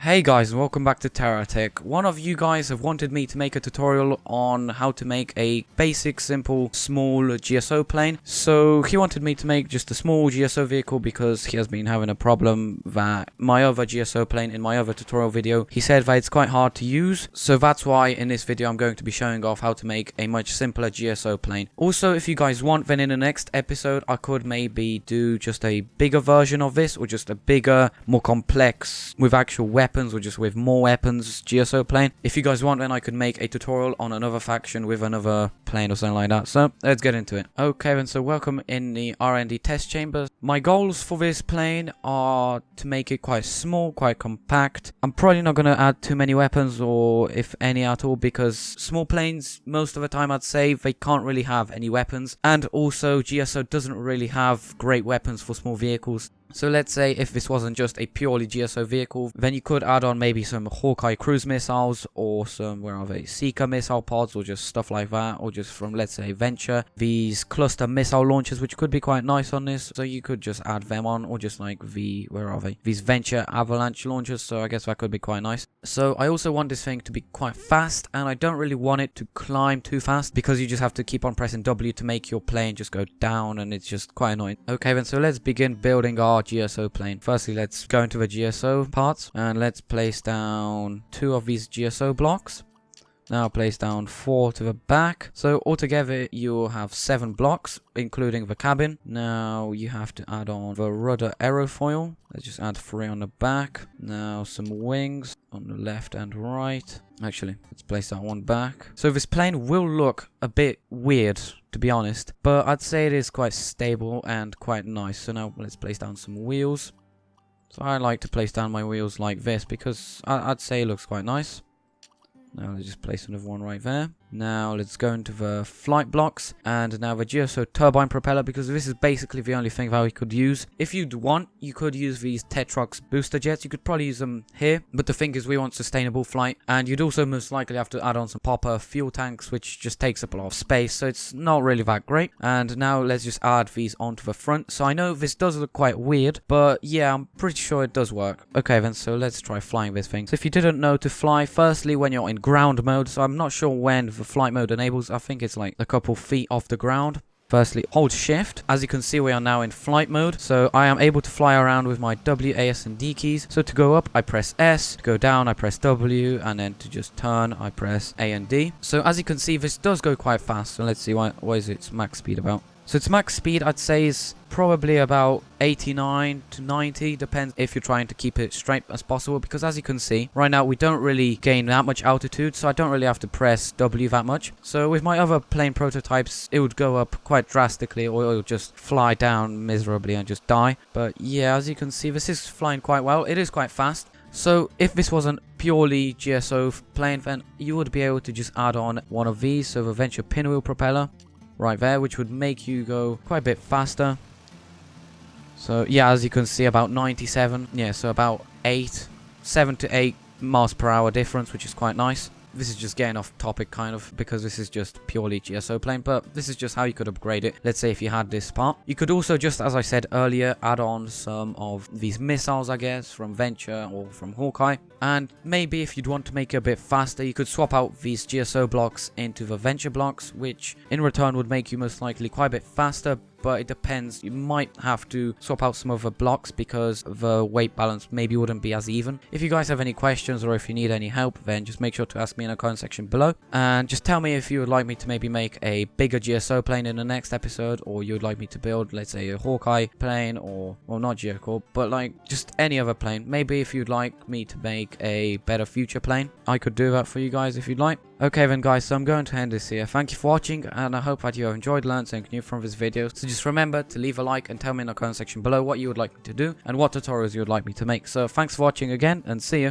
Hey guys, and welcome back to Terratech. One of you guys have wanted me to make a tutorial on how to make a basic, simple, small GSO plane. So he wanted me to make just a small GSO vehicle because he has been having a problem that my other GSO plane in my other tutorial video, he said that it's quite hard to use. So that's why in this video I'm going to be showing off how to make a much simpler GSO plane. Also, if you guys want, then in the next episode I could maybe do just a bigger version of this, or just a bigger, more complex, with actual weapons, or just with more weapons GSO plane. If you guys want, then I could make a tutorial on another faction with another plane or something like that. So let's get into it. Okay then, so welcome in the R&D test chamber. My goals for this plane are to make it quite small, quite compact. I'm probably not going to add too many weapons, or if any at all, because small planes most of the time I'd say they can't really have any weapons, and also GSO doesn't really have great weapons for small vehicles. So let's say if this wasn't just a purely GSO vehicle, then you could add on maybe some Hawkeye cruise missiles, or some, where are they, Seeker missile pods, or just stuff like that, or just from, let's say, Venture, these cluster missile launchers, which could be quite nice on this. So you could just add them on, or just like where are they, these Venture avalanche launchers. So I guess that could be quite nice. So I also want this thing to be quite fast, and I don't really want it to climb too fast, because you just have to keep on pressing W to make your plane just go down, and it's just quite annoying. Okay then, so let's begin building our GSO plane. Firstly, let's go into the GSO parts, and let's place down 2 of these GSO blocks. Now place down 4 to the back. So altogether you'll have 7 blocks, including the cabin. Now you have to add on the rudder aerofoil. Let's just add 3 on the back. Now some wings on the left and right. Actually, let's place that one back. So this plane will look a bit weird, to be honest, but I'd say it is quite stable and quite nice. So now let's place down some wheels. So I like to place down my wheels like this because I'd say it looks quite nice. Now let's just place another one right there. Now let's go into the flight blocks, and now the GSO turbine propeller, because this is basically the only thing that we could use. If you'd want, you could use these Terratech booster jets. You could probably use them here, but the thing is we want sustainable flight, and you'd also most likely have to add on some popper fuel tanks, which just takes up a lot of space, so it's not really that great. And now let's just add these onto the front. So I know this does look quite weird, but yeah, I'm pretty sure it does work. Okay then, so let's try flying this thing. So if you didn't know, to fly, firstly when you're in ground mode, so I'm not sure when the flight mode enables, I think it's like a couple feet off the ground. Firstly, hold shift. As you can see, we are now in flight mode, so I am able to fly around with my W, A, S, and D keys. So to go up, I press S. To go down, I press W, and then to just turn, I press A and D. So as you can see, this does go quite fast. So let's see, what is its max speed about? So its max speed, I'd say, is probably about 89 to 90, depends if you're trying to keep it straight as possible, because as you can see, right now we don't really gain that much altitude, so I don't really have to press W that much. So with my other plane prototypes, it would go up quite drastically, or it would just fly down miserably and just die. But yeah, as you can see, this is flying quite well. It is quite fast. So if this wasn't purely GSO plane, then you would be able to just add on one of these, so the Venture pinwheel propeller right there, which would make you go quite a bit faster. So yeah, as you can see, about 97, yeah, so about 7 to 8 miles per hour difference, which is quite nice. This is just getting off topic kind of, because this is just purely GSO plane, but this is just how you could upgrade it. Let's say if you had this part, you could also, just as I said earlier, add on some of these missiles, I guess, from Venture or from Hawkeye. And maybe if you'd want to make it a bit faster, you could swap out these GSO blocks into the Venture blocks, which in return would make you most likely quite a bit faster. But it depends. You might have to swap out some of the blocks because the weight balance maybe wouldn't be as even. If you guys have any questions, or if you need any help, then just make sure to ask me in the comment section below. And just tell me if you would like me to maybe make a bigger GSO plane in the next episode, or you would like me to build, let's say, a Hawkeye plane, or, well, not GSO, but like just any other plane. Maybe if you'd like me to make a better future plane, I could do that for you guys if you'd like. Okay then guys, so I'm going to end this here. Thank you for watching, and I hope that you have enjoyed, learned something new from this video. So just remember to leave a like and tell me in the comment section below what you would like me to do and what tutorials you would like me to make. So thanks for watching again, and see you.